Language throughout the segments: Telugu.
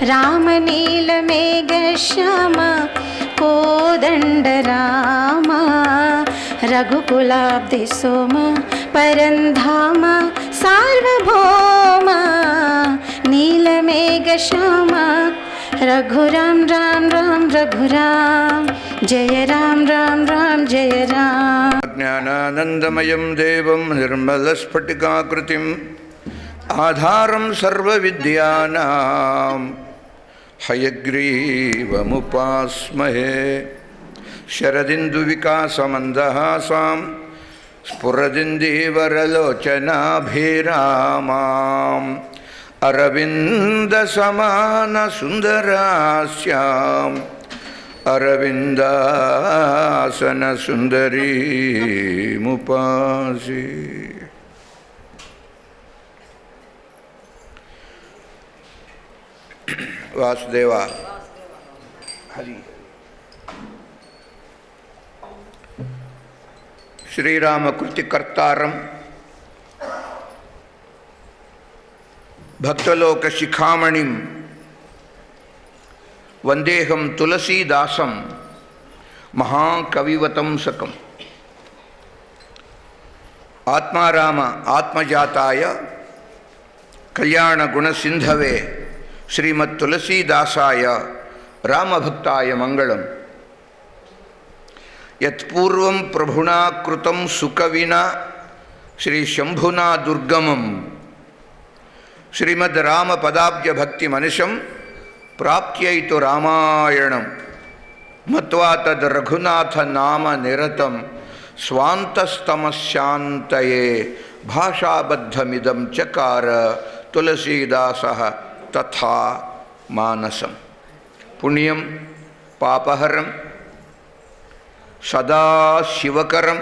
रामनीलमेघश्याम कोदण्डराम रघुकुलाब्धिसोम परन्धाम सार्वभौम नीलमेघश्याम रघुराम राम राम रघुराम जय राम राम राम जय राम। ज्ञानानन्दमयं देवं निर्मलस्फटिकाकृतिम् आधारं सर्वविद्यानां हयग्रीवमुपास्महे शरदिन्दुविकासमन्दहासां स्फुरदिन्दीवरलोचनाभिरामाम् अरविन्दसमानसुन्दरास्याम् अरविन्दासनसुन्दरीमुपासे। वासुदेवा हरि। श्रीरामकृतिकर्तारं भक्तलोकशिखामणिं वंदेहं तुलसीदासं महाकविवतंसकम्। आत्माराम आत्मजाताय कल्याणगुणसिन्धवे श्रीमत्तुलसीदासाय रामभक्ताय मंगलम्। यत्पूर्वं प्रभुना कृतं सुकविना श्री शंभुना दुर्गमं श्रीमद् रामपदाब्जभक्तिमनिशं प्राप्त्यैतु रामायणं मत्वा तद् रघुनाथ नाम निरतं स्वान्तस्तमशान्तये भाषाबद्धमिदं चकार तुलसीदासः तथा मानसं। पुण्यं पापहरं सदा शिवकरं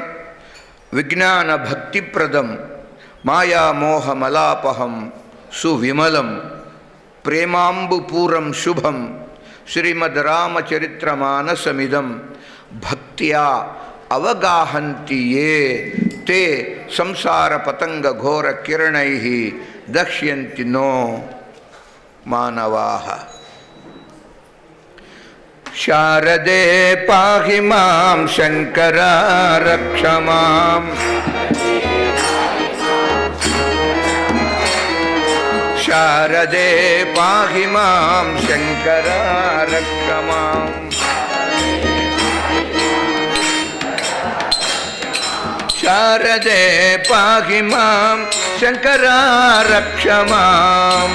विज्ञानभक्तिप्रदं मायामोहमलापहं सुविमलं प्रेमाम्बुपूरं शुभं श्रीमद् रामचरित्रमानसमिदं भक्त्या अवगाहन्ति ये ते संसारपतङ्गघोरकिरणैः दक्ष्यन्ति नो मानवाः। शारदे पाहि मां शङ्करा रक्ष माम्। शारदे पाहि मां शङ्करा रक्ष माम्। शारदे पाहि मां शङ्करा रक्ष माम्।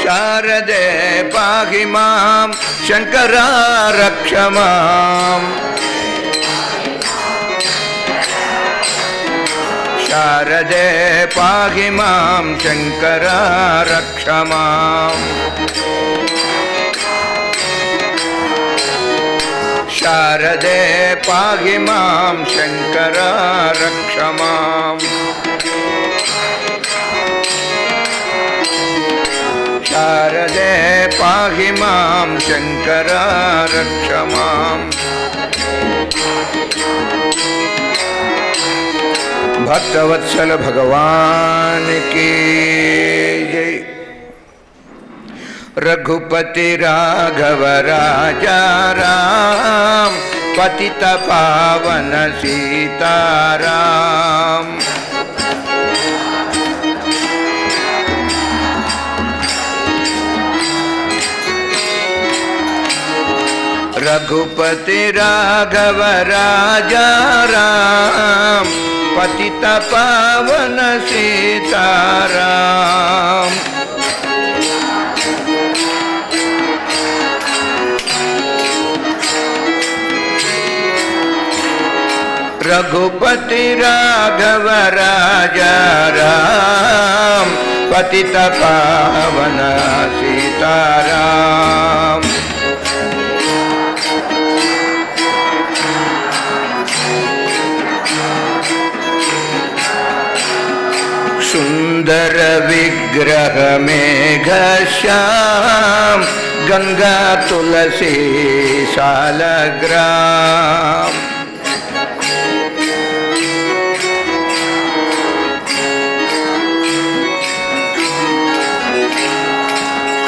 शारदे पाहि मां शङ्करा रक्ष माम्। शारदे पाहि मां शङ्करा रक्ष माम्। शारदे पाहि मां शङ्करा रक्ष माम्। शारदे पाहि मां शङ्करा रक्ष माम्। भक्तवत्सल भगवान की जय। रघुपति राघव राजा राम पतित पावन सीताराम। रघुपति राघव राजा राम पतित पावन सीताराम। रघुपति राघव राजा राम पतित पावन सीताराम। सुंदर विग्रह मेघश्याम गंगा तुलसी शालग्राम।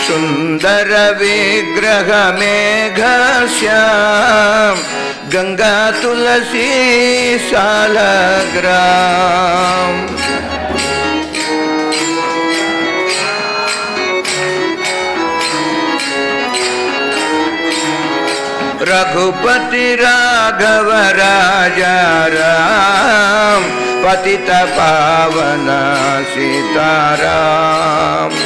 సుందర విగ్రహ మేఘశ్యాం గంగా తులసీ సాలగ్రామ్. రఘుపతి రాఘవ రాజా రామ్ పతిత పావన సీతారామ్.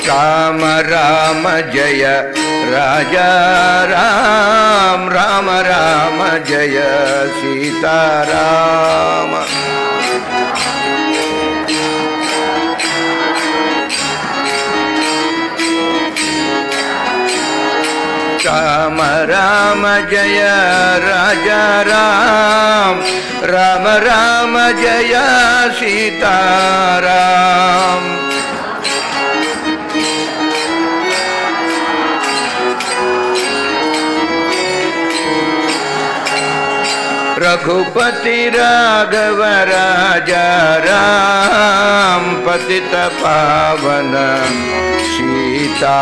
రామ రామ జయ రాజా రామ్ రామ రామ జయ సీతారామ. రామ రామ జయ రాజా రామ్ రామ రామ జయ సీతారామ్. రఘుపతి రాఘవ రాజా రామ్ పతిత పావన సీతారామ్.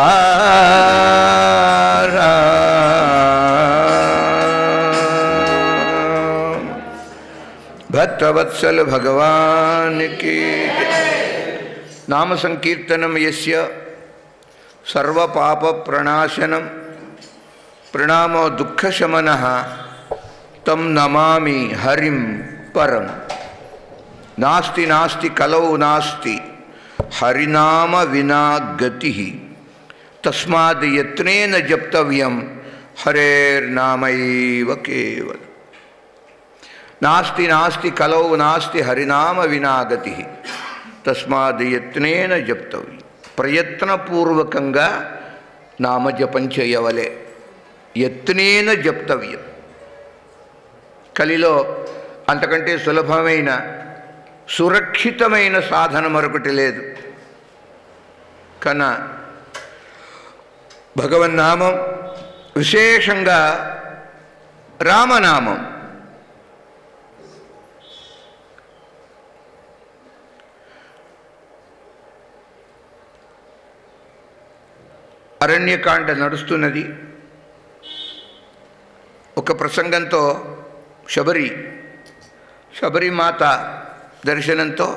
భక్తవత్సల భగవాన్ की నామ సంకీర్తనం యస్య సర్వ పాప ప్రణాశనం ప్రణామో దుఃఖశమనః తం నమామి హరిం పరం. నాస్తి నాస్తి కలౌ నాస్తి హరినామ వినా గతి. తస్మాద్ యత్నేన జప్తవ్యం హరేర్నామైవ కేవలం. నాస్తి నాస్తి కలౌ నాస్తి హరినామ వినా గతి. తస్మాద్ యత్నేన జప్తవ్యం. ప్రయత్నపూర్వకంగా నామజపం చేయవలే. యత్నేన జప్తవ్యం. కలిలో అంతకంటే సులభమైన సురక్షితమైన సాధన మరొకటి లేదు. కన భగవన్నామం, విశేషంగా రామనామం అరణ్యకాండ నడుస్తున్నది. ఒక ప్రసంగంతో శబరిమాత దర్శనంతో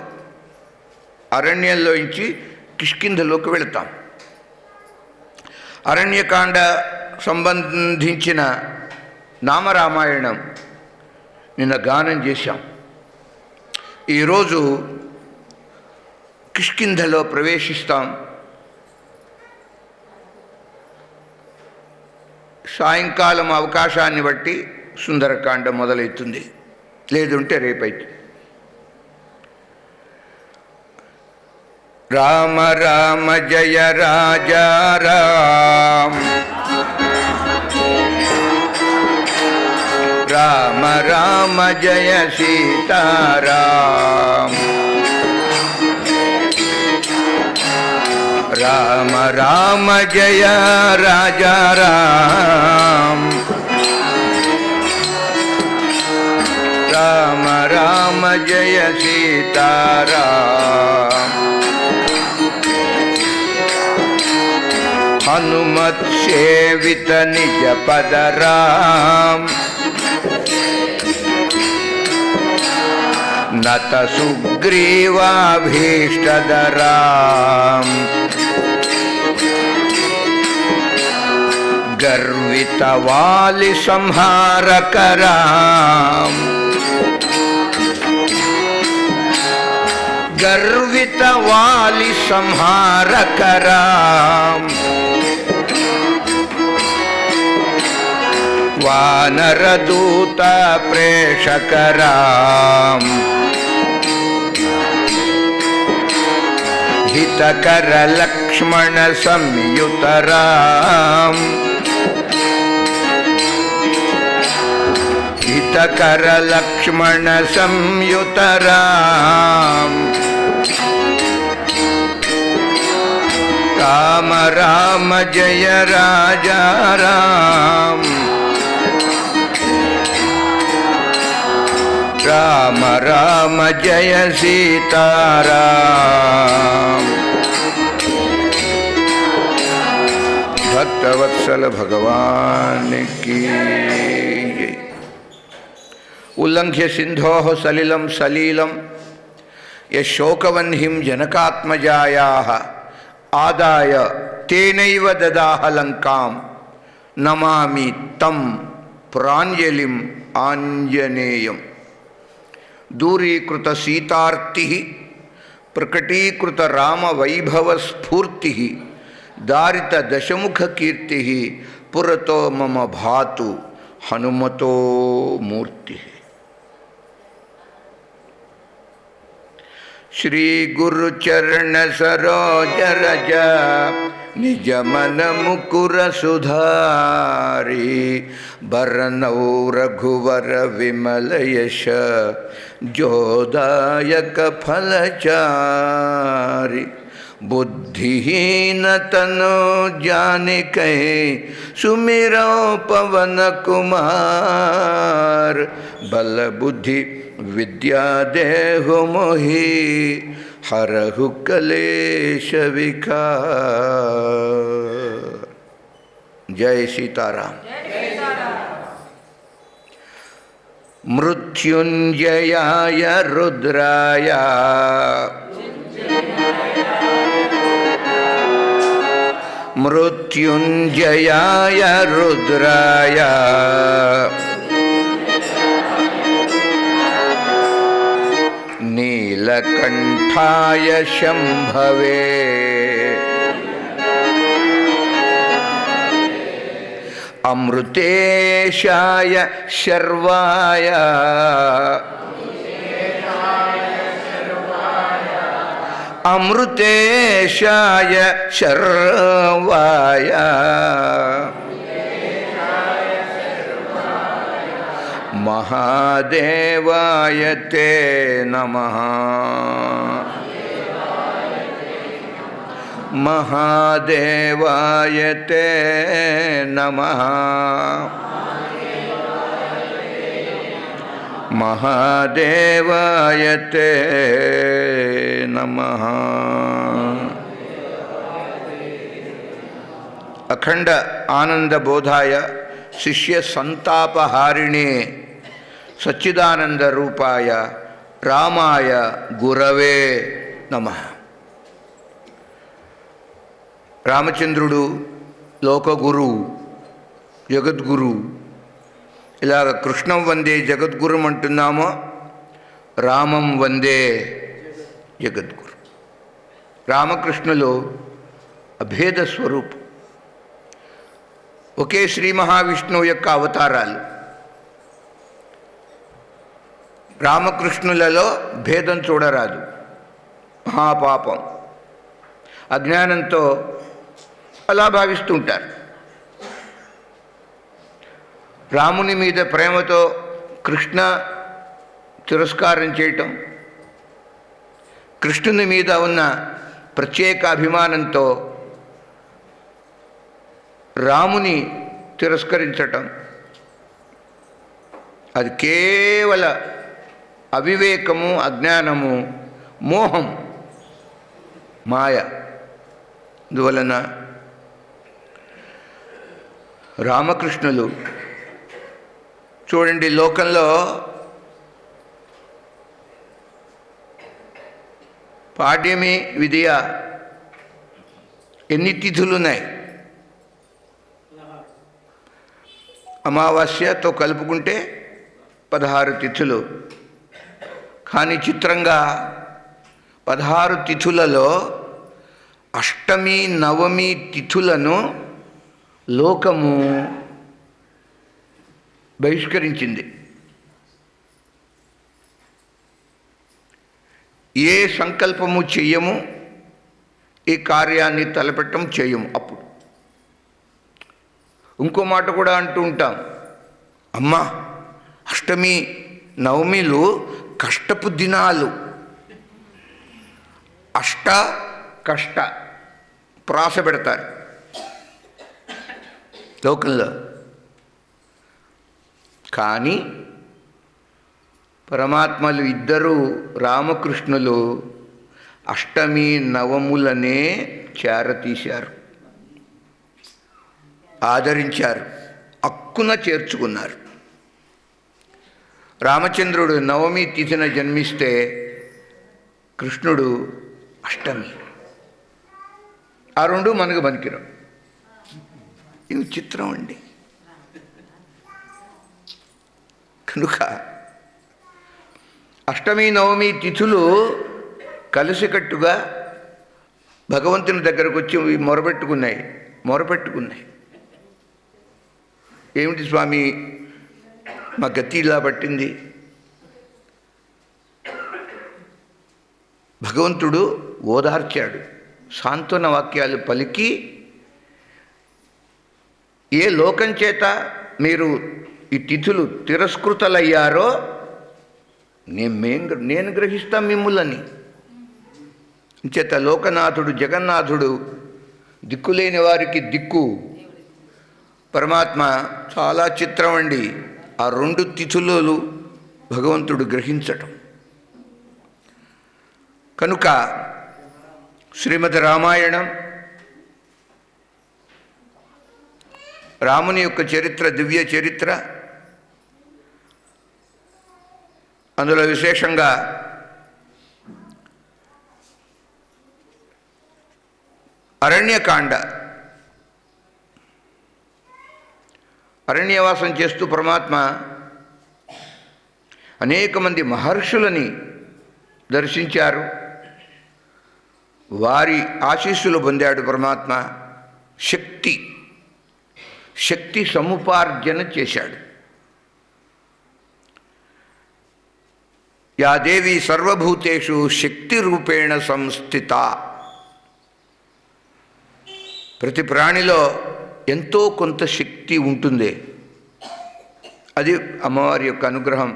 అరణ్యంలోంచి కిష్కింధలోకి వెళతాం. అరణ్యకాండ సంబంధించిన నామరామాయణం నిన్న గానం చేశాం. ఈరోజు కిష్కింధలో ప్రవేశిస్తాం. సాయంకాలం అవకాశాన్ని బట్టి సుందరకాండ మొదలవుతుంది, లేదుంటే రేపైతే. రామ రామ జయ రాజా రామ్ రామ రామ జయ సీతారామ్. రామ రామ జయ రాజా రామ్ రామ రామ జయ సీతారామ్. హనుమత్ సేవిత నిజ పద రామ్ నత సుగ్రీవాభీష్టద రామ్. గర్విత వాలి సంహారక రామ్ గర్విత వాలి సంహారక రామ్. వానరదూత ప్రేషక రామ్ హితకర లక్ష్మణ సంయుత రామ్ హితకర లక్ష్మణ సంయుత రామ్. రామ రామ జయ రాజా రామ్ రామ రామ జయ సీతారాం. భక్తవత్సల భగవానికి ఉల్లంఘ్య సింధోః సలిలం సలీలం యశోకవన్హిం జనకాత్మజాయాః ఆదాయ తేనైవ దదాహ లంకాం నమామి తం ప్రాంజలిం ఆంజనేయం. దూరీకృత సీతార్తి ప్రకటీకృత రామ వైభవ స్ఫూర్తి దారిత దశముఖ కీర్తి పురతో మమ భాతు హనుమతో మూర్తి. శ్రీ గురు చరణ సరోజ రజ నిజ మన ముకుర సుధారి బరనౌ రఘువర విమల యశ జోదాయక ఫలచారి. बुद्धिहीन तनो जानिकै सुमिरो पवन कुमार. बल बुद्धि विद्या देहु मोहि हरहु कलेश विकार. जय सीताराम. मृत्युंजयाय रुद्राय मृत्युंजयाय रुद्राय नीलकंठाय शंभवे अमृतेशाय शर्वाय अमृतेशाय शर्वाय महादेवाय ते नमः. महादेवाय ते नमः. महादेवाय ते नमः. अखंड आनंद बोधाय शिष्य संतापहारिणे सच्चिदानंद रूपाय रामाय गुरवे नमः. రామచంద్రుడు లోకగురు జగద్గురు. ఇలాగ కృష్ణం వందే జగద్గురుం అంటున్నామో, రామం వందే జగద్గురు. రామకృష్ణులు అభేద స్వరూపం. ఒకే శ్రీ మహావిష్ణువు యొక్క అవతారాలు. రామకృష్ణులలో భేదం చూడరాదు. మహాపాపం. అజ్ఞానంతో అలా భావిస్తుంటారు. రాముని మీద ప్రేమతో కృష్ణ తిరస్కారం చేయటం, కృష్ణుని మీద ఉన్న ప్రత్యేక అభిమానంతో రాముని తిరస్కరించటం, అది కేవల అవివేకము, అజ్ఞానము, మోహం, మాయ. అందువలన రామకృష్ణులు చూడండి, లోకంలో పాడ్యమి విధియ ఎన్ని తిథులున్నాయి? అమావాస్యతో కలుపుకుంటే 16 తిథులు. కానీ చిత్రంగా 16 తిథులలో అష్టమి, నవమి తిథులను లోకము బహిష్కరించింది. ఏ సంకల్పము చెయ్యము, ఈ కార్యాన్ని తలపెట్టం చేయము. అప్పుడు ఇంకో మాట కూడా అంటూ ఉంటాం, అమ్మా అష్టమి నవమిలు కష్టపు దినాలు. కష్ట ప్రాస పెడతారు లోకంలో. కానీ పరమాత్మలు ఇద్దరు రామకృష్ణులు అష్టమి నవములనే చేరతీశారు, ఆదరించారు, అక్కున చేర్చుకున్నారు. రామచంద్రుడు నవమి తిథిన జన్మిస్తే కృష్ణుడు అష్టమి. ఆ రెండు మనకు పనికిరావు. ఇది చిత్రం అండి. కనుక అష్టమి నవమి తిథులు కలిసికట్టుగా భగవంతుని దగ్గరకు వచ్చి మొరపెట్టుకున్నాయి. ఏమిటి స్వామి మా గతి ఇలా పట్టింది? భగవంతుడు ఓదార్చాడు, సాంత్వన వాక్యాలు పలికి, ఏ లోకం చేత మీరు ఈ తిథులు తిరస్కృతలయ్యారో నేను గ్రహిస్తా మిమ్ములని. చేత లోకనాథుడు జగన్నాథుడు, దిక్కులేని వారికి దిక్కు పరమాత్మ. చాలా చిత్రం అండి ఆ రెండు తిథులు భగవంతుడు గ్రహించటం. కనుక శ్రీమద్ రామాయణం రాముని యొక్క చరిత్ర, దివ్య చరిత్ర. అందులో విశేషంగా అరణ్యకాండ, అరణ్యవాసం చేస్తూ పరమాత్మ అనేక మంది మహర్షులని దర్శించారు, వారి ఆశీస్సులు పొందాడు పరమాత్మ. శక్తి సముపార్జన చేశాడు. యా దేవి సర్వభూతేషు శక్తి రూపేణ సంస్థిత. ప్రతి ప్రాణిలో ఎంతో కొంత శక్తి ఉంటుంది. అది అమ్మవారి యొక్క అనుగ్రహం.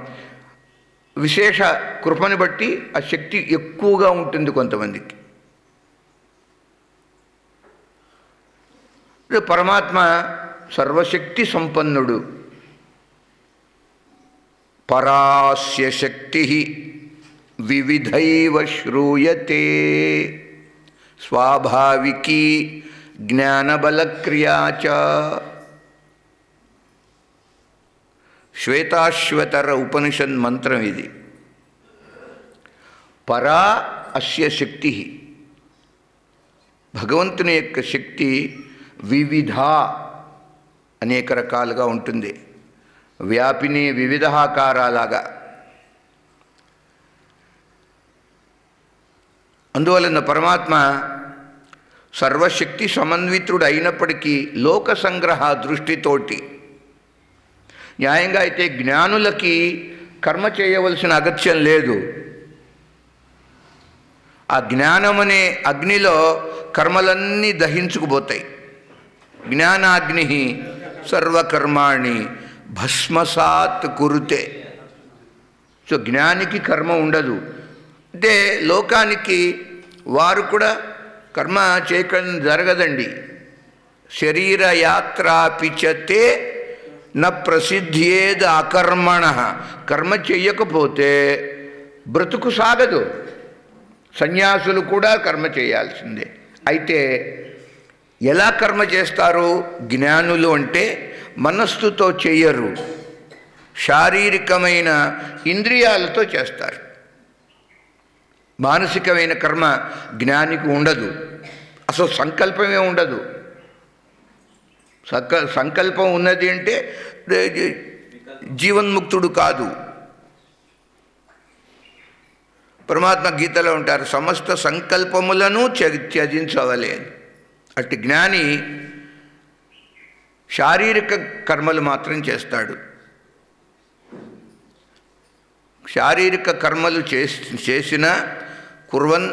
విశేష కృపని బట్టి ఆ శక్తి ఎక్కువగా ఉంటుంది కొంతమందికి. పరమాత్మ సర్వశక్తి సంపన్నుడు. పరాస్య శక్తి వివిధైవ శ్రూయతే స్వాభావికీ జ్ఞానబలక్రియా చ. శ్వేతాశ్వతర ఉపనిషద్ మంత్రం ఇది. పరా అస్య శక్తి, భగవంతుని యొక్క శక్తి వివిధ, అనేక రకాలుగా ఉంటుంది. వ్యాపిని వివిధాకారాలాగా. అందువలన పరమాత్మ సర్వశక్తి సమన్వితుడు అయినప్పటికీ లోక సంగ్రహ దృష్టితోటి, న్యాయంగా అయితే జ్ఞానులకి కర్మ చేయవలసిన అగత్యం లేదు. ఆ జ్ఞానమనే అగ్నిలో కర్మలన్నీ దహించుకుపోతాయి. జ్ఞానాగ్ని సర్వకర్మాణి భస్మసాత్ కురుతే. సో జ్ఞానికి కర్మ ఉండదు. అంటే లోకానికి వారు కూడా కర్మ చేయడం జరగదండి. శరీర యాత్రాపిచతే న ప్రసిద్ధ్యేద్ అకర్మణ. కర్మ చెయ్యకపోతే బ్రతుకు సాగదు. సన్యాసులు కూడా కర్మ చేయాల్సిందే. అయితే ఎలా కర్మ చేస్తారు జ్ఞానులు అంటే, మనస్సుతో చెయ్యరు, శారీరకమైన ఇంద్రియాలతో చేస్తారు. మానసికమైన కర్మ జ్ఞానికి ఉండదు. అసలు సంకల్పమే ఉండదు. సంకల్పం ఉన్నది అంటే జీవన్ముక్తుడు కాదు. పరమాత్మ గీతలో ఉంటారు, సమస్త సంకల్పములను త్యజించవలే అని. అట్టి జ్ఞాని శారీరక కర్మలు మాత్రం చేస్తాడు. శారీరక కర్మలు చేసిన కుర్వన్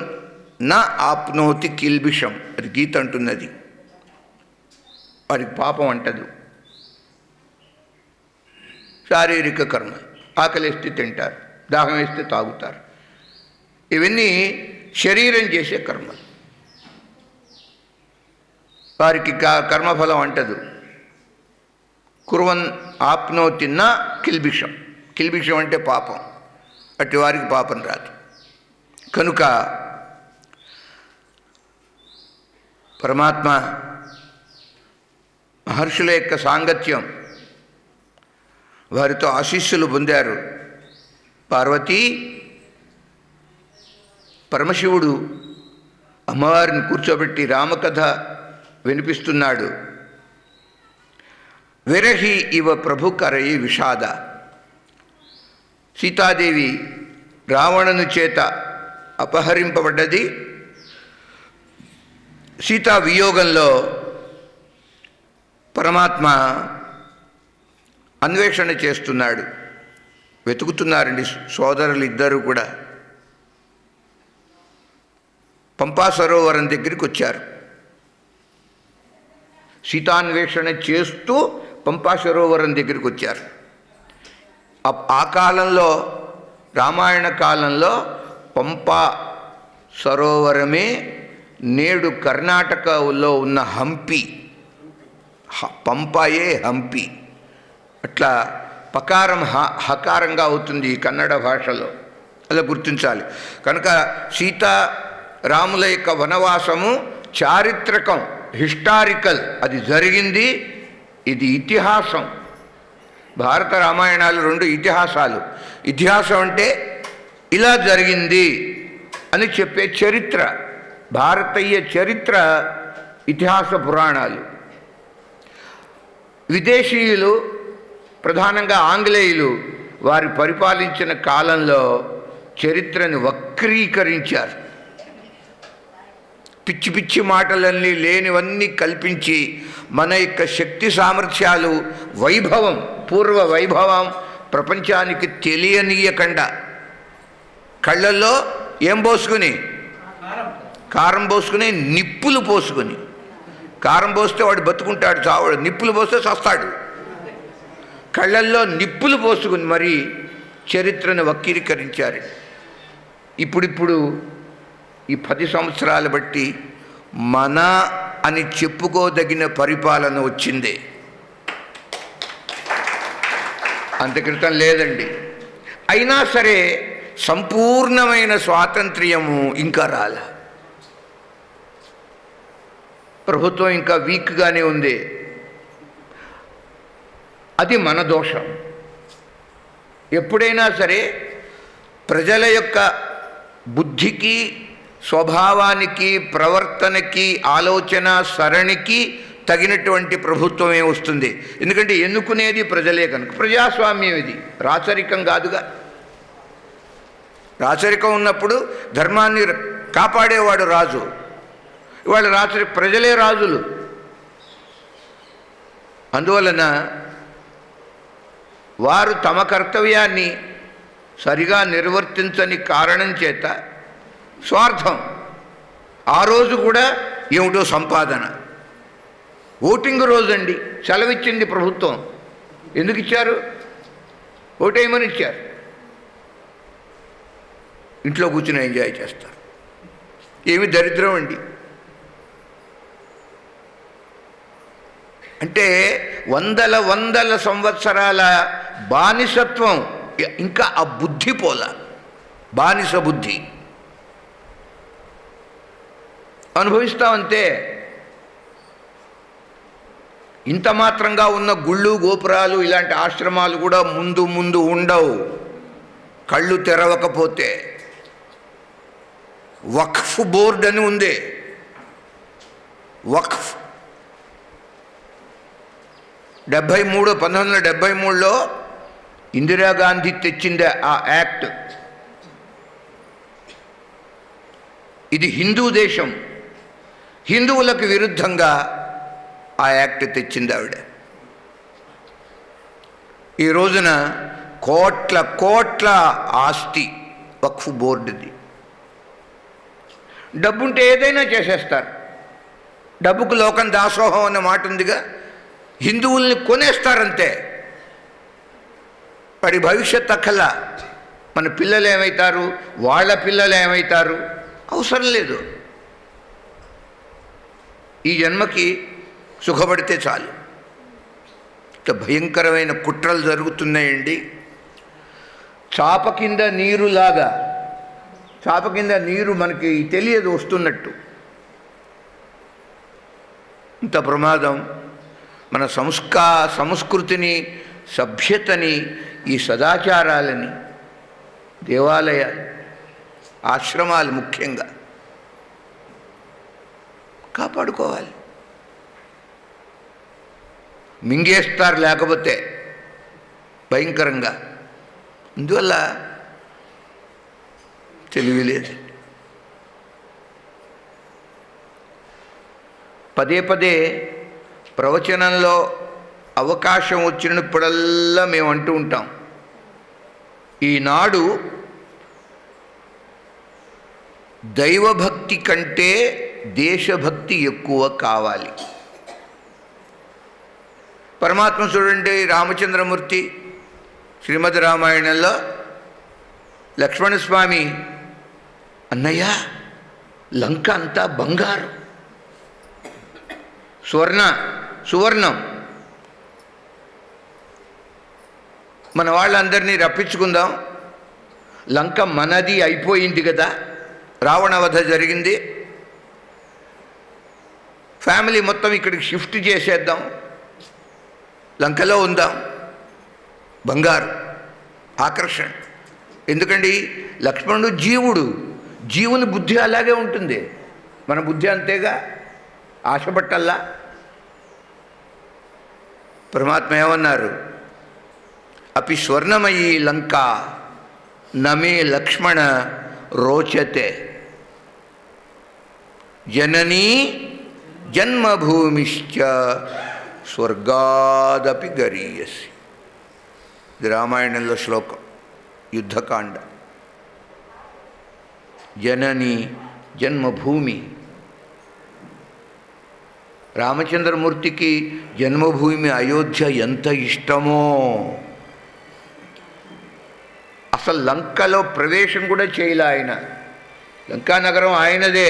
నా ఆప్నోతి కిల్బిషం, అది గీత అంటున్నది. వారికి పాపం అంటదు. శారీరక కర్మ, ఆకలిస్తే తింటారు, దాహం వేస్తే తాగుతారు. ఇవన్నీ శరీరం చేసే కర్మలు. వారికి కర్మఫలం అంటదు. కుర్వన్ ఆప్నోతి నా కిల్బిషం. కిల్బిషం అంటే పాపం. అట్టి వారికి పాపం రాదు. కనుక పరమాత్మ మహర్షుల యొక్క సాంగత్యం, వారితో ఆశీస్సులు పొందారు. పార్వతీ, పరమశివుడు అమ్మవారిని కూర్చోబెట్టి రామకథ వినిపిస్తున్నాడు. విరహి ఇవ ప్రభుకరై విషాద. సీతాదేవి రావణుని చేత అపహరింపబడ్డది. సీతా వియోగంలో పరమాత్మ అన్వేషణ చేస్తున్నాడు. వెతుకుతున్నారండి సోదరులు ఇద్దరు కూడా. పంపా సరోవరం దగ్గరికి వచ్చారు. సీతాన్వేషణ చేస్తూ పంపా సరోవరం దగ్గరికి వచ్చారు. ఆ కాలంలో, రామాయణ కాలంలో పంపా సరోవరమే నేడు కర్ణాటకలో ఉన్న హంపి. పంపాయే హంపి. అట్లా పకారం హకారంగా అవుతుంది ఈ కన్నడ భాషలో, అలా గుర్తించాలి. కనుక సీతా రాముల యొక్క వనవాసము చారిత్రకం, హిస్టారికల్, అది జరిగింది. ఇది ఇతిహాసం. భారత రామాయణాలు రెండు ఇతిహాసాలు. ఇతిహాసం అంటే ఇలా జరిగింది అని చెప్పే చరిత్ర. భారతీయ చరిత్ర ఇతిహాస పురాణాలు. విదేశీయులు, ప్రధానంగా ఆంగ్లేయులు, వారి పరిపాలించిన కాలంలో చరిత్రను వక్రీకరించారు. పిచ్చి పిచ్చి మాటలన్నీ, లేనివన్నీ కల్పించి మన యొక్క శక్తి సామర్థ్యాలు, వైభవం, పూర్వ వైభవం ప్రపంచానికి తెలియనీయకుండా కళ్ళల్లో ఏం పోసుకుని, కారం పోసుకుని, నిప్పులు పోసుకుని. కారం పోస్తే వాడు బతుకుంటాడు, చావాడు. నిప్పులు పోస్తే చస్తాడు. కళ్ళల్లో నిప్పులు పోసుకుని మరి చరిత్రను వక్రీకరించారు. ఇప్పుడిప్పుడు ఈ 10 సంవత్సరాలు బట్టి మన అని చెప్పుకోదగిన పరిపాలన వచ్చింది. అంతక్రితం లేదండి. అయినా సరే సంపూర్ణమైన స్వాతంత్ర్యము ఇంకా రాలే. ప్రభుత్వం ఇంకా వీక్గానే ఉంది. అది మన దోషం. ఎప్పుడైనా సరే ప్రజల యొక్క బుద్ధికి, స్వభావానికి, ప్రవర్తనకి, ఆలోచన సరణికి తగినటువంటి ప్రభుత్వమే వస్తుంది. ఎందుకంటే ఎన్నుకునేది ప్రజలే కనుక. ప్రజాస్వామ్యం ఇది, రాచరికం కాదుగా. రాచరికం ఉన్నప్పుడు ధర్మాన్ని కాపాడేవాడు రాజు. ఇవాళ ప్రజలే రాజులు. అందువలన వారు తమ కర్తవ్యాన్ని సరిగా నిర్వర్తించని కారణం చేత స్వార్థం. ఆ రోజు కూడా ఏమిటో సంపాదన. ఓటింగ్ రోజండి, సెలవిచ్చింది ప్రభుత్వం. ఎందుకు ఇచ్చారు? ఓటేయమని ఇచ్చారు. ఇంట్లో కూర్చుని ఎంజాయ్ చేస్తారు. ఏమి దరిద్రం అండి. అంటే వందల సంవత్సరాల బానిసత్వం, ఇంకా ఆ బుద్ధి పోల, బానిస బుద్ధి అనుభవిస్తామంతే. ఇంత మాత్రంగా ఉన్న గుళ్ళు, గోపురాలు, ఇలాంటి ఆశ్రమాలు కూడా ముందు ముందు ఉండవు కళ్ళు తెరవకపోతే. వక్ఫ్ బోర్డ్ అని ఉంది. వక్ఫ్ 1973లో ఇందిరాగాంధీ తెచ్చిందే ఆ యాక్ట్. ఇది హిందూ దేశం. హిందువులకు విరుద్ధంగా ఆ యాక్ట్ తెచ్చింది ఆవిడ. ఈ రోజున కోట్ల ఆస్తి వక్ఫ్ బోర్డుది. డబ్బుంటే ఏదైనా చేసేస్తారు. డబ్బుకు లోకం దాసోహం అన్న మాట ఉందిగా. హిందువుల్ని కొనేస్తారంతే. వాడి భవిష్యత్ అక్కల మన పిల్లలు ఏమవుతారు, వాళ్ళ పిల్లలు ఏమవుతారు అవసరం లేదు. ఈ జన్మకి సుఖపడితే చాలు. ఇంత భయంకరమైన కుట్రలు జరుగుతున్నాయండి. చాప కింద నీరులాగా, చాప కింద నీరు మనకి తెలియదు వస్తున్నట్టు. ఇంత ప్రమాదం. మన సంస్కృతిని, సభ్యతని, ఈ సదాచారాలని, దేవాలయాలు, ఆశ్రమాలు ముఖ్యంగా కాపాడుకోవాలి. మింగేస్తారు లేకపోతే భయంకరంగా. అందువల్ల తెలివి లేదు. పదే పదే ప్రవచనంలో అవకాశం వచ్చినప్పుడల్లా మేము అంటూ ఉంటాం, ఈనాడు దైవభక్తి కంటే దేశభక్తి ఎక్కువ కావాలి. పరమాత్మ చూడండి, రామచంద్రమూర్తి శ్రీమద్ రామాయణంలో లక్ష్మణస్వామి, అన్నయ్య లంక అంతా బంగారు, సువర్ణం, మన వాళ్ళందరినీ రప్పించుకుందాం, లంక మనది అయిపోయింది కదా, రావణవధ జరిగింది, ఫ్యామిలీ మొత్తం ఇక్కడికి షిఫ్ట్ చేసేద్దాం, లంకలో ఉందాం, బంగారు ఆకర్షణ. ఎందుకండి లక్ష్మణుడు జీవుని బుద్ధి అలాగే ఉంటుంది, మన బుద్ధి అంతేగా, ఆశపట్టల్లా. పరమాత్మ ఏమన్నారు, అపి స్వర్ణమయీ లంక నమే లక్ష్మణ రోచతే జననీ జన్మభూమిశ్చ స్వర్గాదపి గరీయసి. ఇది రామాయణంలో శ్లోకం, యుద్ధకాండ. జనని జన్మభూమి. రామచంద్రమూర్తికి జన్మభూమి అయోధ్య ఎంత ఇష్టమో, అసలు లంకలో ప్రవేశం కూడా చేయలే ఆయన. లంకానగరం ఆయనదే,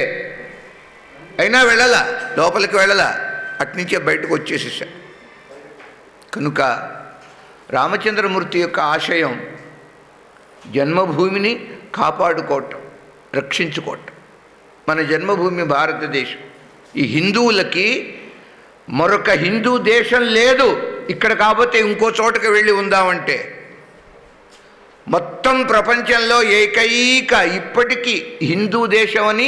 అయినా వెళ్ళలా, లోపలికి వెళ్ళలా, అట్నుంచే బయటకు వచ్చేసేసా. కనుక రామచంద్రమూర్తి యొక్క ఆశయం జన్మభూమిని కాపాడుకోవటం, రక్షించుకోవటం. మన జన్మభూమి భారతదేశం. ఈ హిందువులకి మరొక హిందూ దేశం లేదు ఇక్కడ, కాకపోతే ఇంకో చోటకి వెళ్ళి ఉందామంటే. మొత్తం ప్రపంచంలో ఏకైక ఇప్పటికీ హిందూ దేశం అని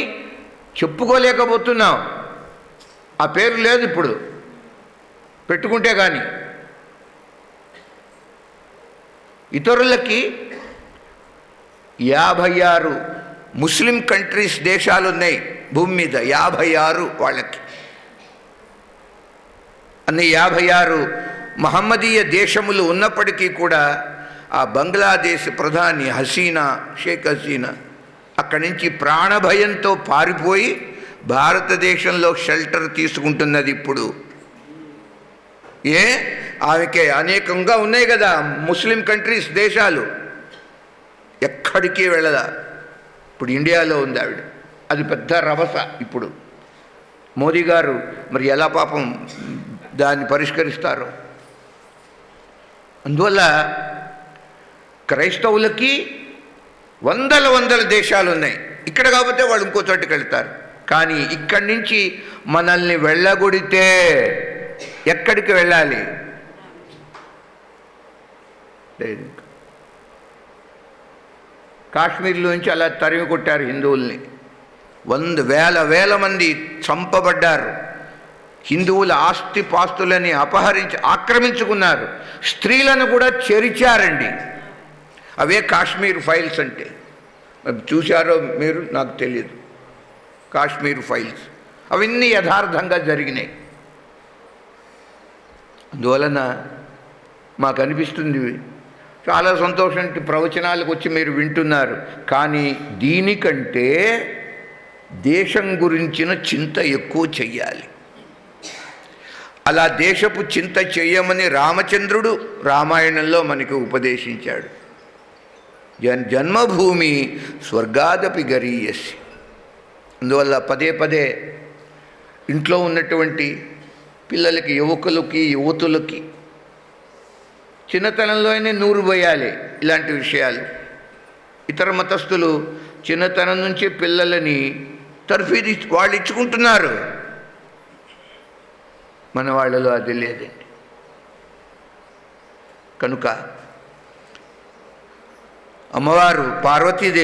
చెప్పుకోలేకపోతున్నాం. ఆ పేరు లేదు ఇప్పుడు, పెట్టుకుంటే కానీ. ఇతరులకి 56 ముస్లిం కంట్రీస్ దేశాలు ఉన్నాయి భూమి మీద, 56 వాళ్ళకి. అన్ని 56 మహమ్మదీయ దేశములు ఉన్నప్పటికీ కూడా ఆ బంగ్లాదేశ్ ప్రధాని షేక్ హసీనా అక్కడి నుంచి ప్రాణభయంతో పారిపోయి భారతదేశంలో షెల్టర్ తీసుకుంటున్నది ఇప్పుడు. ఆమెకే అనేకంగా ఉన్నాయి కదా ముస్లిం కంట్రీస్ దేశాలు, ఎక్కడికి వెళ్ళదా. ఇప్పుడు ఇండియాలో ఉంది ఆవిడ, అది పెద్ద రభస. ఇప్పుడు మోదీ గారు మరి ఎలా పాపం దాన్ని పరిష్కరిస్తారు. అందువల్ల క్రైస్తవులకి వందల దేశాలు ఉన్నాయి. ఇక్కడ కాకపోతే వాళ్ళు ఇంకో చోటుకి వెళ్తారు. కానీ ఇక్కడి నుంచి మనల్ని వెళ్ళగొడితే ఎక్కడికి వెళ్ళాలి? లేదు. కాశ్మీర్లోంచి అలా తరిమి కొట్టారు హిందువుల్ని, వేల మంది చంపబడ్డారు. హిందువుల ఆస్తిపాస్తులని ఆక్రమించుకున్నారు. స్త్రీలను కూడా చెరిచారండి. అవే కాశ్మీర్ ఫైల్స్ అంటే. చూశారో మీరు, నాకు తెలియదు. కాశ్మీర్ ఫైల్స్ అవన్నీ యథార్థంగా జరిగినాయి. అందువలన మాకు అనిపిస్తుంది, చాలా సంతోషం, ప్రవచనాలకు వచ్చి మీరు వింటున్నారు. కానీ దీనికంటే దేశం గురించిన చింత ఎక్కువ చెయ్యాలి. అలా దేశపు చింత చెయ్యమని రామచంద్రుడు రామాయణంలో మనకు ఉపదేశించాడు. జన్మభూమి స్వర్గాదపి గరీయసి. అందువల్ల పదే ఇంట్లో ఉన్నటువంటి పిల్లలకి, యువతులకి చిన్నతనంలోనే నూరు పోయాలి ఇలాంటి విషయాలు. ఇతర మతస్థులు చిన్నతనం నుంచి పిల్లలని తర్ఫీదు వాళ్ళు ఇచ్చుకుంటున్నారు. మన వాళ్ళలో అది లేదండి. కనుక అమ్మవారు పార్వతీదేవి